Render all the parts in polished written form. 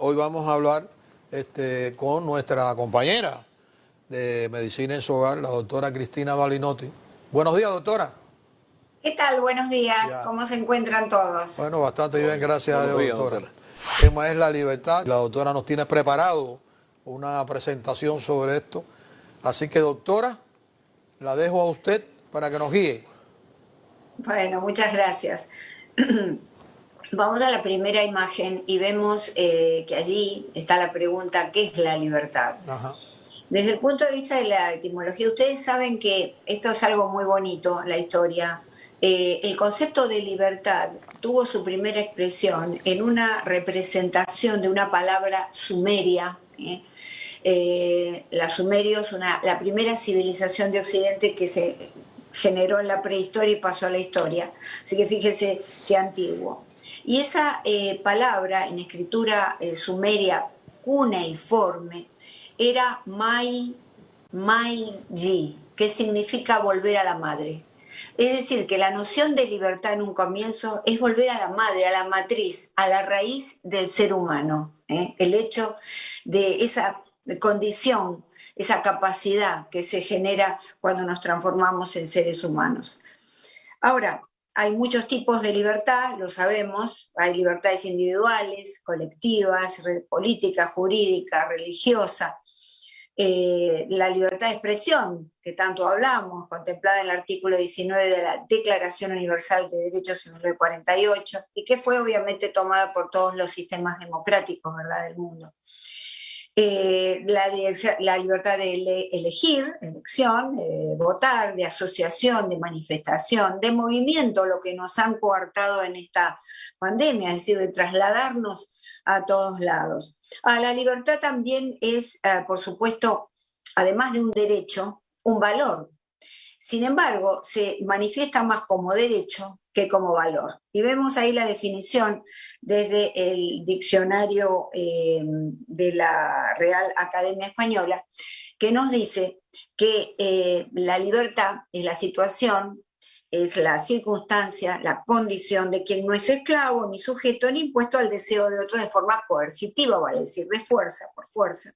Hoy vamos a hablar con nuestra compañera de Medicina en su Hogar, la doctora Cristina Balinotti. Buenos días, doctora. ¿Qué tal? Buenos días. Ya. ¿Cómo se encuentran todos? Bueno, bastante bien, gracias a Dios, doctora. doctora. El tema es la libertad. La doctora nos tiene preparado una presentación sobre esto. Así que, doctora, la dejo a usted para que nos guíe. Bueno, muchas gracias. Vamos a la primera imagen y vemos que allí está la pregunta, ¿qué es la libertad? Ajá. Desde el punto de vista de la etimología, ustedes saben que esto es algo muy bonito, la historia. El concepto de libertad tuvo su primera expresión en una representación de una palabra sumeria. La sumerios, la primera civilización de Occidente que se generó en la prehistoria y pasó a la historia. Así que fíjese qué antiguo. Y esa palabra en escritura sumeria cuneiforme era mai ji, que significa volver a la madre. Es decir, que la noción de libertad en un comienzo es volver a la madre, a la matriz, a la raíz del ser humano. El hecho de esa condición, esa capacidad que se genera cuando nos transformamos en seres humanos. Ahora, hay muchos tipos de libertad, lo sabemos, hay libertades individuales, colectivas, política, jurídica, religiosa. La libertad de expresión, que tanto hablamos, contemplada en el artículo 19 de la Declaración Universal de Derechos de 1948, y que fue obviamente tomada por todos los sistemas democráticos, ¿verdad?, del mundo. La libertad de elegir, elección, votar, de asociación, de manifestación, de movimiento, lo que nos han coartado en esta pandemia, es decir, de trasladarnos a todos lados. La libertad también es, por supuesto, además de un derecho, un valor. Sin embargo, se manifiesta más como derecho que como valor. Y vemos ahí la definición desde el diccionario de la Real Academia Española, que nos dice que la libertad es la situación, es la circunstancia, la condición de quien no es esclavo ni sujeto ni impuesto al deseo de otro de forma coercitiva, vale decir, de fuerza, por fuerza.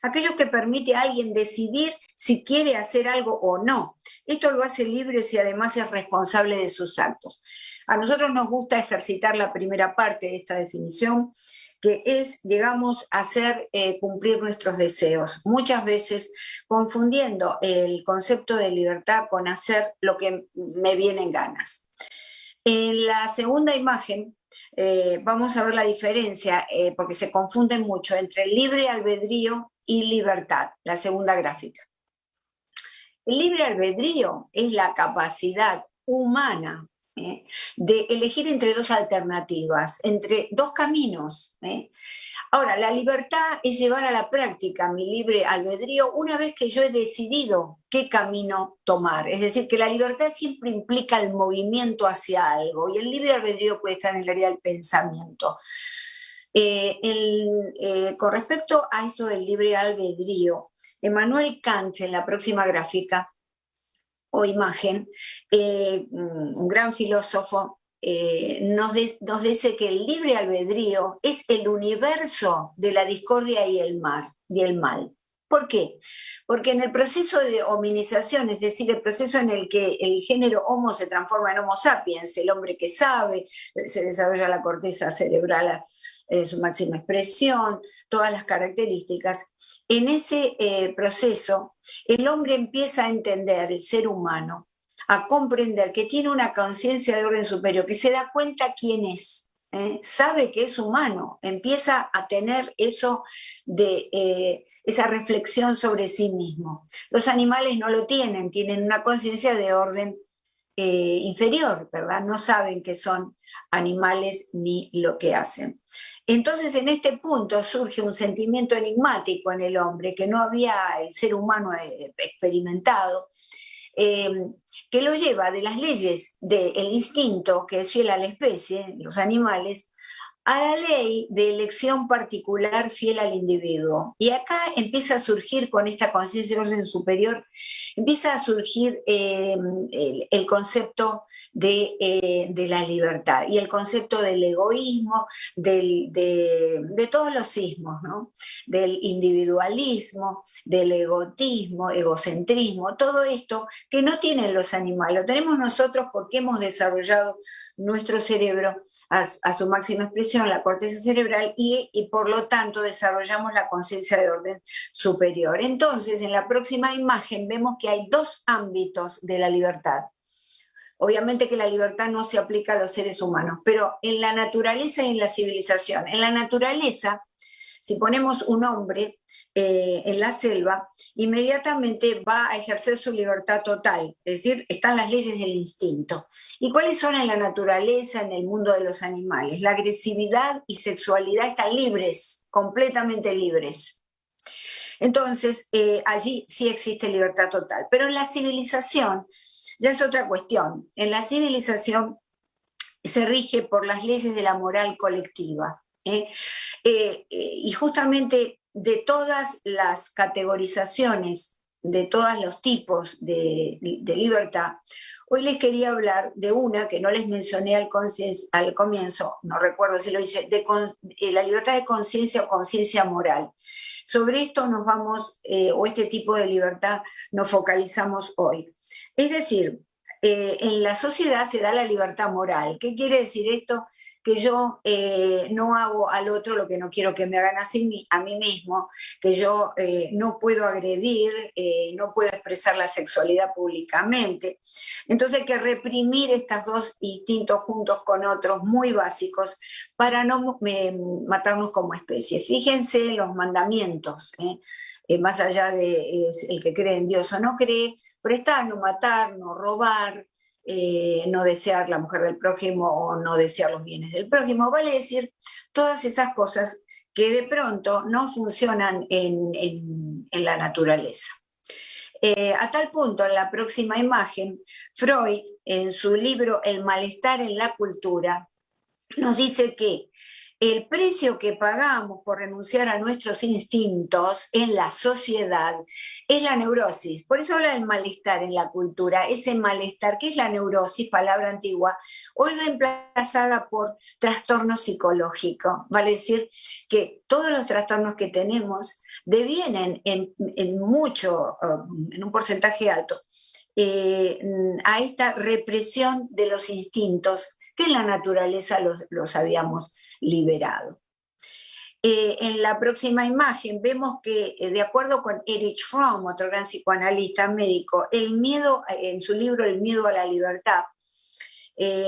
Aquello que permite a alguien decidir si quiere hacer algo o no. Esto lo hace libre si además es responsable de sus actos. A nosotros nos gusta ejercitar la primera parte de esta definición, que es, digamos, hacer cumplir nuestros deseos. Muchas veces confundiendo el concepto de libertad con hacer lo que me viene en ganas. En la segunda imagen vamos a ver la diferencia, porque se confunden mucho, entre libre albedrío y libertad, la segunda gráfica. El libre albedrío es la capacidad humana de elegir entre dos alternativas, entre dos caminos. Ahora, la libertad es llevar a la práctica mi libre albedrío una vez que yo he decidido qué camino tomar. Es decir, que la libertad siempre implica el movimiento hacia algo y el libre albedrío puede estar en el área del pensamiento. Con respecto a esto del libre albedrío, Emmanuel Kant, en la próxima gráfica o imagen, un gran filósofo, nos dice que el libre albedrío es el universo de la discordia y el mal. ¿Por qué? Porque en el proceso de hominización, es decir, el proceso en el que el género homo se transforma en homo sapiens, el hombre que sabe, se desarrolla la corteza cerebral, su máxima expresión, todas las características, en ese proceso el hombre empieza a entender, el ser humano, a comprender que tiene una conciencia de orden superior, que se da cuenta quién es, sabe que es humano, empieza a tener eso de esa reflexión sobre sí mismo. Los animales no lo tienen, tienen una conciencia de orden inferior, ¿verdad? No saben que son animales ni lo que hacen. Entonces, en este punto surge un sentimiento enigmático en el hombre que no había el ser humano experimentado, que lo lleva de las leyes del instinto, que es fiel a la especie, los animales, a la ley de elección particular fiel al individuo. Y acá empieza a surgir, con esta conciencia de orden superior, empieza a surgir el concepto de la libertad y el concepto del egoísmo, de todos los ismos, ¿no? Del individualismo, del egotismo, egocentrismo, todo esto que no tienen los animales, lo tenemos nosotros porque hemos desarrollado nuestro cerebro a su máxima expresión, la corteza cerebral, y por lo tanto desarrollamos la conciencia de orden superior. Entonces, en la próxima imagen vemos que hay dos ámbitos de la libertad. Obviamente que la libertad no se aplica a los seres humanos, pero en la naturaleza y en la civilización. En la naturaleza, si ponemos un hombre en la selva, inmediatamente va a ejercer su libertad total, es decir, están las leyes del instinto. ¿Y cuáles son en la naturaleza, en el mundo de los animales? La agresividad y sexualidad están libres, completamente libres. Entonces, allí sí existe libertad total. Pero en la civilización ya es otra cuestión. En la civilización se rige por las leyes de la moral colectiva. Y justamente de todas las categorizaciones, de todos los tipos de libertad, hoy les quería hablar de una que no les mencioné al comienzo, no recuerdo si lo hice, de la libertad de conciencia o conciencia moral. Sobre esto nos vamos, o este tipo de libertad nos focalizamos hoy. Es decir, en la sociedad se da la libertad moral. ¿Qué quiere decir esto? Que yo no hago al otro lo que no quiero que me hagan a mí mismo, que yo no puedo agredir, no puedo expresar la sexualidad públicamente. Entonces hay que reprimir estos dos instintos juntos con otros muy básicos para no matarnos como especie. Fíjense en los mandamientos, más allá de el que cree en Dios o no cree, prestar, no matar, no robar, no desear la mujer del prójimo o no desear los bienes del prójimo, vale decir, todas esas cosas que de pronto no funcionan en la naturaleza. A tal punto, en la próxima imagen, Freud, en su libro El malestar en la cultura, nos dice que el precio que pagamos por renunciar a nuestros instintos en la sociedad es la neurosis. Por eso habla del malestar en la cultura, ese malestar, que es la neurosis, palabra antigua, hoy reemplazada por trastorno psicológico. Vale decir que todos los trastornos que tenemos devienen en un porcentaje alto, a esta represión de los instintos que en la naturaleza los habíamos liberado. En la próxima imagen vemos que, de acuerdo con Erich Fromm, otro gran psicoanalista médico, el miedo, en su libro El miedo a la libertad,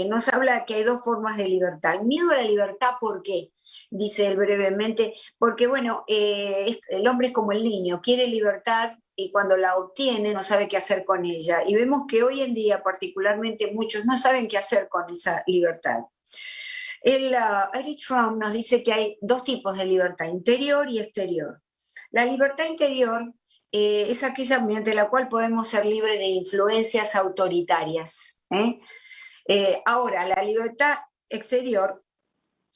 nos habla que hay dos formas de libertad. El miedo a la libertad, ¿por qué? Dice él brevemente, porque bueno, el hombre es como el niño, quiere libertad y cuando la obtiene no sabe qué hacer con ella. Y vemos que hoy en día particularmente muchos no saben qué hacer con esa libertad. Erich Fromm nos dice que hay dos tipos de libertad, interior y exterior. La libertad interior es aquella mediante la cual podemos ser libres de influencias autoritarias. Ahora, la libertad exterior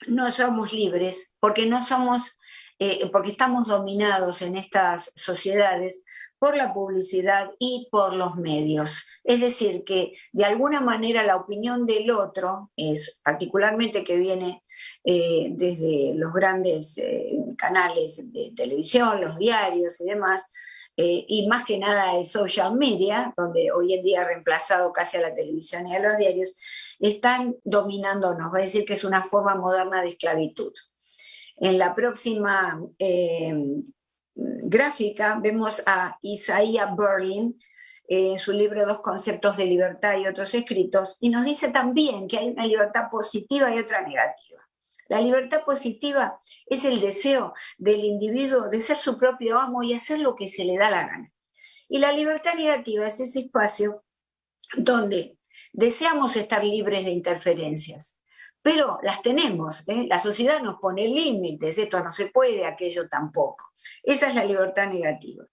no somos libres porque no somos, porque estamos dominados en estas sociedades por la publicidad y por los medios. Es decir, que de alguna manera la opinión del otro, particularmente que viene desde los grandes canales de televisión, los diarios y demás, y más que nada el social media, donde hoy en día ha reemplazado casi a la televisión y a los diarios, están dominándonos, va a decir que es una forma moderna de esclavitud. En la próxima gráfica vemos a Isaiah Berlin en su libro Dos conceptos de libertad y otros escritos, y nos dice también que hay una libertad positiva y otra negativa. La libertad positiva es el deseo del individuo de ser su propio amo y hacer lo que se le da la gana. Y la libertad negativa es ese espacio donde deseamos estar libres de interferencias, pero las tenemos, la sociedad nos pone límites, esto no se puede, aquello tampoco. Esa es la libertad negativa.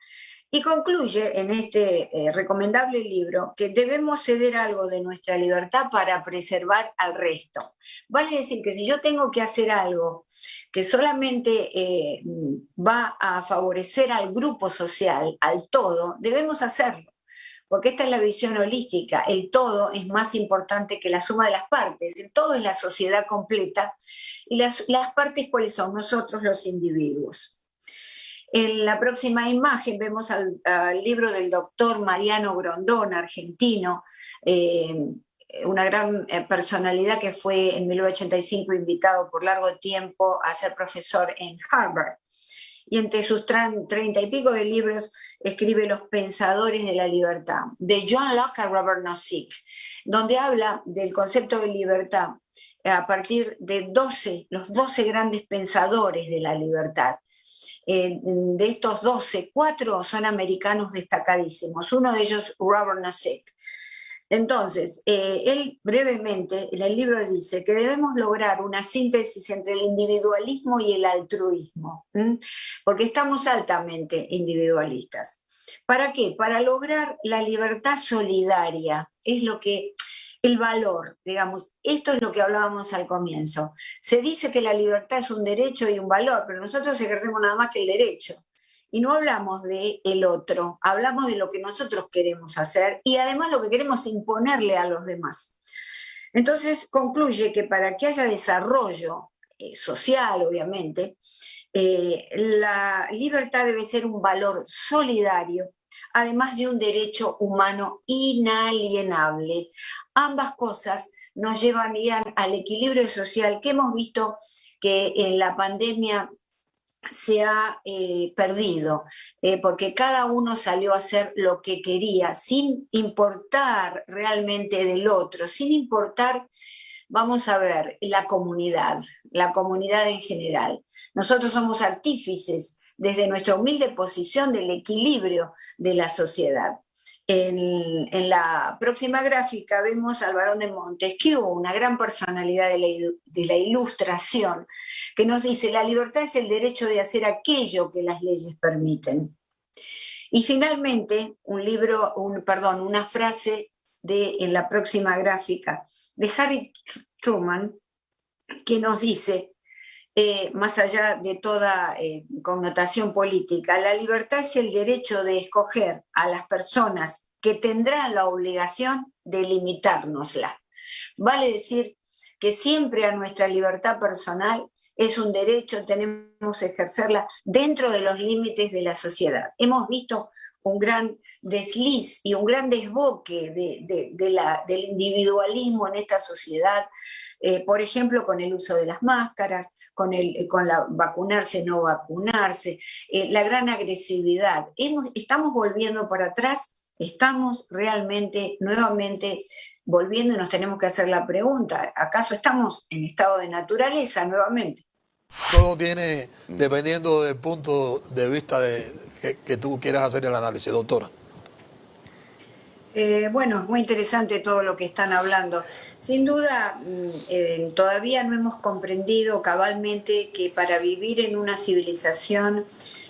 Y concluye en este recomendable libro que debemos ceder algo de nuestra libertad para preservar al resto. Vale decir que si yo tengo que hacer algo que solamente va a favorecer al grupo social, al todo, debemos hacerlo. porque esta es la visión holística, el todo es más importante que la suma de las partes, el todo es la sociedad completa, y las partes, ¿cuáles son? Nosotros los individuos. En la próxima imagen vemos al libro del doctor Mariano Grondona, argentino, una gran personalidad que fue en 1985 invitado por largo tiempo a ser profesor en Harvard. Y entre sus 30 y pico de libros escribe Los Pensadores de la Libertad, de John Locke a Robert Nozick, donde habla del concepto de libertad a partir de los 12 grandes pensadores de la libertad. De estos 12, 4 son americanos destacadísimos, uno de ellos Robert Nozick. Entonces, él brevemente en el libro dice que debemos lograr una síntesis entre el individualismo y el altruismo, porque estamos altamente individualistas. ¿Para qué? Para lograr la libertad solidaria, es lo que, el valor, digamos, esto es lo que hablábamos al comienzo. Se dice que la libertad es un derecho y un valor, pero nosotros ejercemos nada más que el derecho. Y no hablamos de el otro, hablamos de lo que nosotros queremos hacer y además lo que queremos imponerle a los demás. Entonces concluye que para que haya desarrollo social, obviamente, la libertad debe ser un valor solidario, además de un derecho humano inalienable. Ambas cosas nos llevarían al equilibrio social que hemos visto que en la pandemia se ha perdido, porque cada uno salió a hacer lo que quería, sin importar realmente del otro, sin importar, vamos a ver, la comunidad en general. Nosotros somos artífices desde nuestra humilde posición del equilibrio de la sociedad. En la próxima gráfica vemos al Barón de Montesquieu, una gran personalidad de la Ilustración, que nos dice: la libertad es el derecho de hacer aquello que las leyes permiten. Y finalmente, una frase en la próxima gráfica de Harry Truman, que nos dice, más allá de toda connotación política, la libertad es el derecho de escoger a las personas que tendrán la obligación de limitárnosla. Vale decir que siempre a nuestra libertad personal es un derecho, tenemos que ejercerla dentro de los límites de la sociedad. Hemos visto un gran desliz y un gran desboque del individualismo en esta sociedad, por ejemplo, con el uso de las máscaras, con la vacunarse, no vacunarse, la gran agresividad. Estamos volviendo para atrás, estamos realmente, nuevamente, volviendo y nos tenemos que hacer la pregunta: ¿acaso estamos en estado de naturaleza nuevamente? Todo tiene, dependiendo del punto de vista que tú quieras hacer el análisis, doctora. Bueno, es muy interesante todo lo que están hablando. Sin duda, todavía no hemos comprendido cabalmente que para vivir en una civilización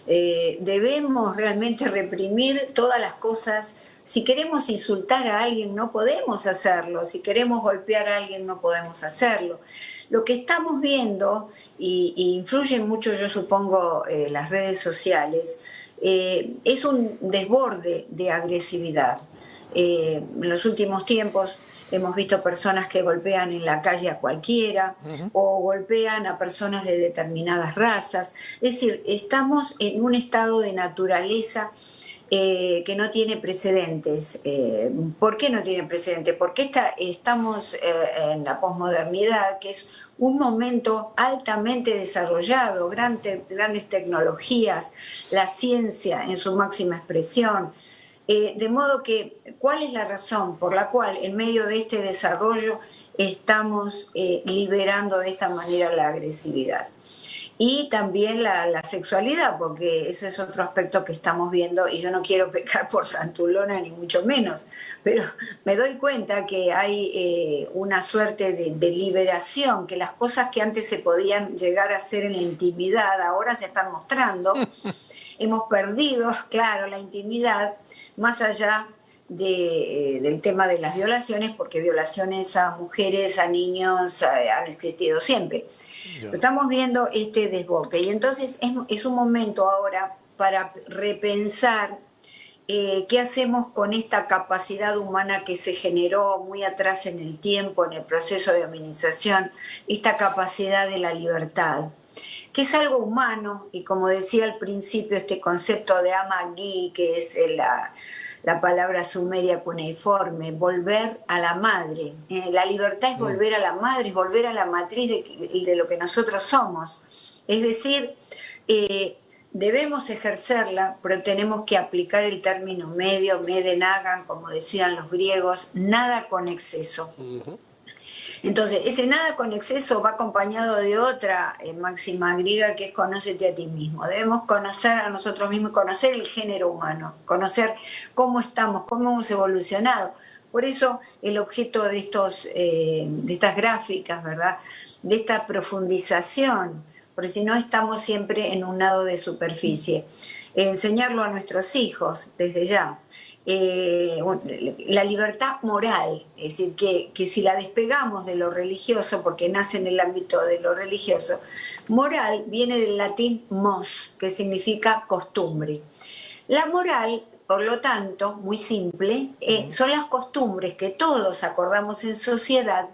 debemos realmente reprimir todas las cosas. Si queremos insultar a alguien no podemos hacerlo, si queremos golpear a alguien no podemos hacerlo. Lo que estamos viendo, y influyen mucho, yo supongo, las redes sociales, es un desborde de agresividad. En los últimos tiempos hemos visto personas que golpean en la calle a cualquiera, o golpean a personas de determinadas razas. Es decir, estamos en un estado de naturaleza que no tiene precedentes. ¿Por qué no tiene precedentes? Porque estamos en la posmodernidad, que es un momento altamente desarrollado, grandes tecnologías, la ciencia en su máxima expresión. De modo que, ¿cuál es la razón por la cual en medio de este desarrollo estamos liberando de esta manera la agresividad? Y también la sexualidad, porque eso es otro aspecto que estamos viendo, y yo no quiero pecar por santulona ni mucho menos, pero me doy cuenta que hay una suerte de liberación, que las cosas que antes se podían llegar a hacer en la intimidad ahora se están mostrando. Hemos perdido, claro, la intimidad, más allá del tema de las violaciones, porque violaciones a mujeres, a niños, han existido siempre. Yeah. Estamos viendo este desboque y entonces es un momento ahora para repensar ¿qué hacemos con esta capacidad humana que se generó muy atrás en el tiempo, en el proceso de hominización, esta capacidad de la libertad? Que es algo humano, y como decía al principio, este concepto de Ama-Gi, que es la palabra sumeria cuneiforme, volver a la madre. La libertad es volver a la madre, es volver a la matriz de lo que nosotros somos. Es decir, debemos ejercerla, pero tenemos que aplicar el término medio, medenagan, como decían los griegos, nada con exceso. Entonces, ese nada con exceso va acompañado de otra máxima griega, que es conócete a ti mismo. Debemos conocer a nosotros mismos, conocer el género humano, conocer cómo estamos, cómo hemos evolucionado. Por eso el objeto de estas gráficas, ¿verdad?, de esta profundización, porque si no estamos siempre en un nado de superficie. Enseñarlo a nuestros hijos desde ya. La libertad moral, es decir, que si la despegamos de lo religioso, porque nace en el ámbito de lo religioso, moral viene del latín mos, que significa costumbre. La moral, por lo tanto, muy simple, son las costumbres que todos acordamos en sociedad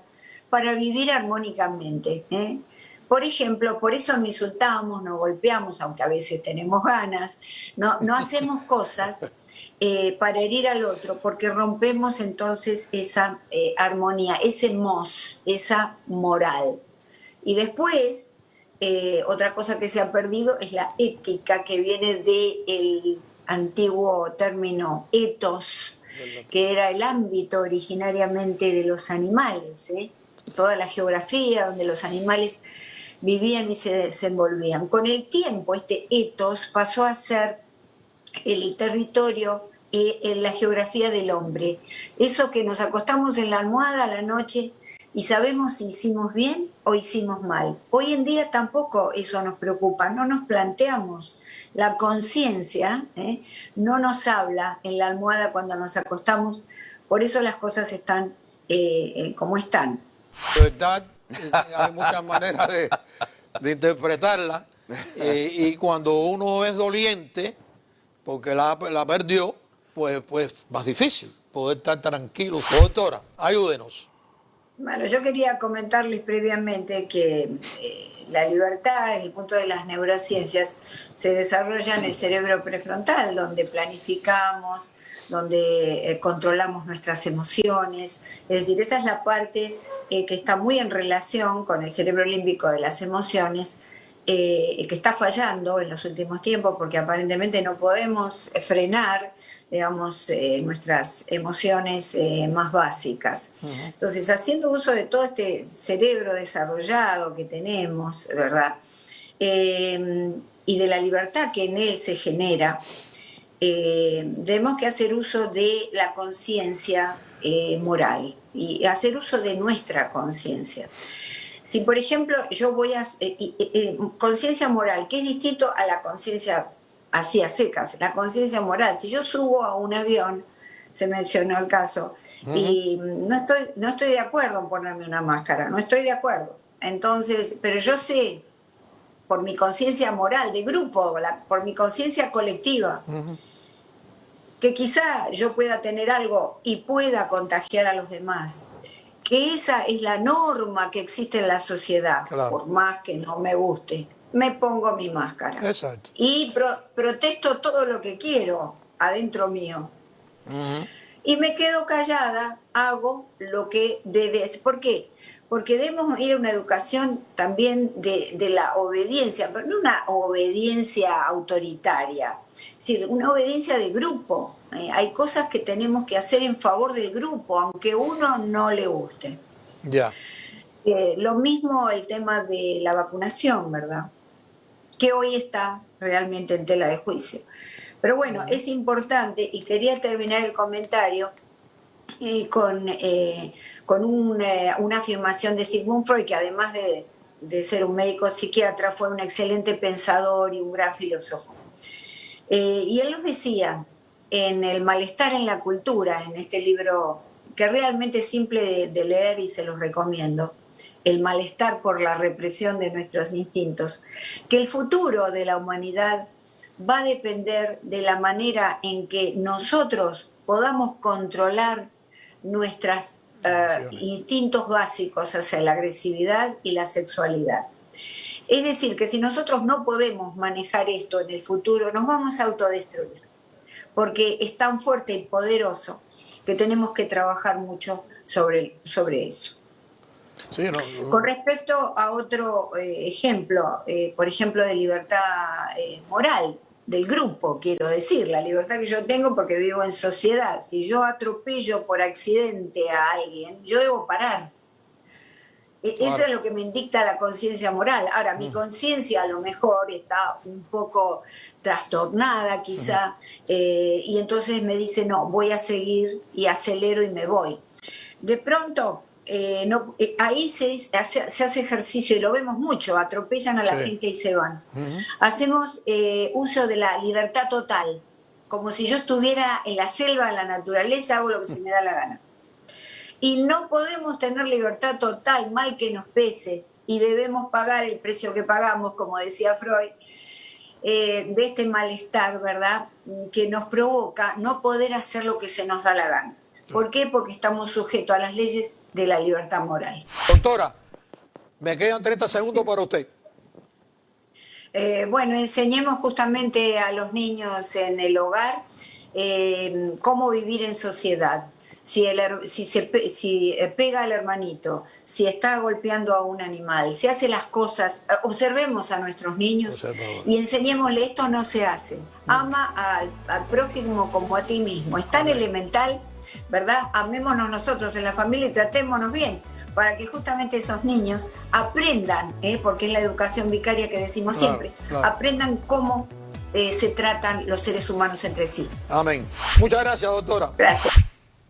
para vivir armónicamente. Por ejemplo, por eso no insultamos, no golpeamos, aunque a veces tenemos ganas, no hacemos cosas para herir al otro, porque rompemos entonces esa armonía, ese mos, esa moral. Y después, otra cosa que se ha perdido es la ética, que viene del antiguo término ethos, que era el ámbito originariamente de los animales, toda la geografía donde los animales vivían y se desenvolvían. Con el tiempo, este ethos pasó a ser el territorio en la geografía del hombre. Eso que nos acostamos en la almohada a la noche y sabemos si hicimos bien o hicimos mal. Hoy en día tampoco eso nos preocupa, no nos planteamos. La conciencia no nos habla en la almohada cuando nos acostamos, por eso las cosas están como están. De verdad, hay muchas maneras de interpretarla, y cuando uno es doliente porque la perdió, pues más difícil poder estar tranquilo. Doctora, ayúdenos. Bueno, yo quería comentarles previamente que la libertad, desde el punto de las neurociencias, se desarrolla en el cerebro prefrontal, donde planificamos, donde controlamos nuestras emociones. Es decir, esa es la parte que está muy en relación con el cerebro límbico de las emociones, que está fallando en los últimos tiempos, porque aparentemente no podemos frenar, digamos, nuestras emociones más básicas. Entonces, haciendo uso de todo este cerebro desarrollado que tenemos, ¿verdad?, y de la libertad que en él se genera, tenemos que hacer uso de la conciencia moral y hacer uso de nuestra conciencia. Si, por ejemplo, yo voy a... conciencia moral, que es distinto a la conciencia así a secas, la conciencia moral. Si yo subo a un avión, se mencionó el caso, y no estoy de acuerdo en ponerme una máscara, no estoy de acuerdo. Entonces, pero yo sé, por mi conciencia moral de grupo, por mi conciencia colectiva, que quizá yo pueda tener algo y pueda contagiar a los demás, que esa es la norma que existe en la sociedad, claro, por más que no me guste. Me pongo mi máscara. Exacto. Y protesto todo lo que quiero adentro mío. Y me quedo callada, hago lo que debe. ¿Por qué? Porque debemos ir a una educación también de la obediencia, pero no una obediencia autoritaria, es decir, una obediencia de grupo. Hay cosas que tenemos que hacer en favor del grupo, aunque uno no le guste. Ya. Lo mismo el tema de la vacunación, ¿verdad?, que hoy está realmente en tela de juicio. Pero bueno, es importante, y quería terminar el comentario con una afirmación de Sigmund Freud, que además de ser un médico psiquiatra, fue un excelente pensador y un gran filósofo. Y él nos decía, en El malestar en la cultura, en este libro que realmente es simple de leer y se los recomiendo, El malestar por la represión de nuestros instintos, que el futuro de la humanidad va a depender de la manera en que nosotros podamos controlar nuestros instintos básicos hacia la agresividad y la sexualidad. Es decir, que si nosotros no podemos manejar esto en el futuro, nos vamos a autodestruir, porque es tan fuerte y poderoso que tenemos que trabajar mucho sobre eso. Sí, no. Con respecto a otro ejemplo, por ejemplo, de libertad moral del grupo, quiero decir, la libertad que yo tengo porque vivo en sociedad. Si yo atropello por accidente a alguien, yo debo parar. Eso es lo que me dicta la conciencia moral. Ahora, mi conciencia a lo mejor está un poco trastornada quizá, y entonces me dice, no, voy a seguir y acelero y me voy. De pronto, ahí se hace ejercicio y lo vemos mucho, atropellan a la gente y se van. Hacemos uso de la libertad total, como si yo estuviera en la selva, en la naturaleza, hago lo que se me da la gana. Y no podemos tener libertad total, mal que nos pese, y debemos pagar el precio que pagamos, como decía Freud, de este malestar, ¿verdad?, que nos provoca no poder hacer lo que se nos da la gana. ¿Por qué? Porque estamos sujetos a las leyes de la libertad moral. Doctora, me quedan 30 segundos para usted. Bueno, enseñemos justamente a los niños en el hogar cómo vivir en sociedad. Si pega al hermanito, si está golpeando a un animal, si hace las cosas, observemos a nuestros niños y enseñémosle, esto no se hace. Ama al prójimo como a ti mismo. Es tan elemental, ¿verdad? Amémonos nosotros en la familia y tratémonos bien, para que justamente esos niños aprendan, porque es la educación vicaria que decimos siempre, aprendan cómo se tratan los seres humanos entre sí. Amén. Muchas gracias, doctora. Gracias.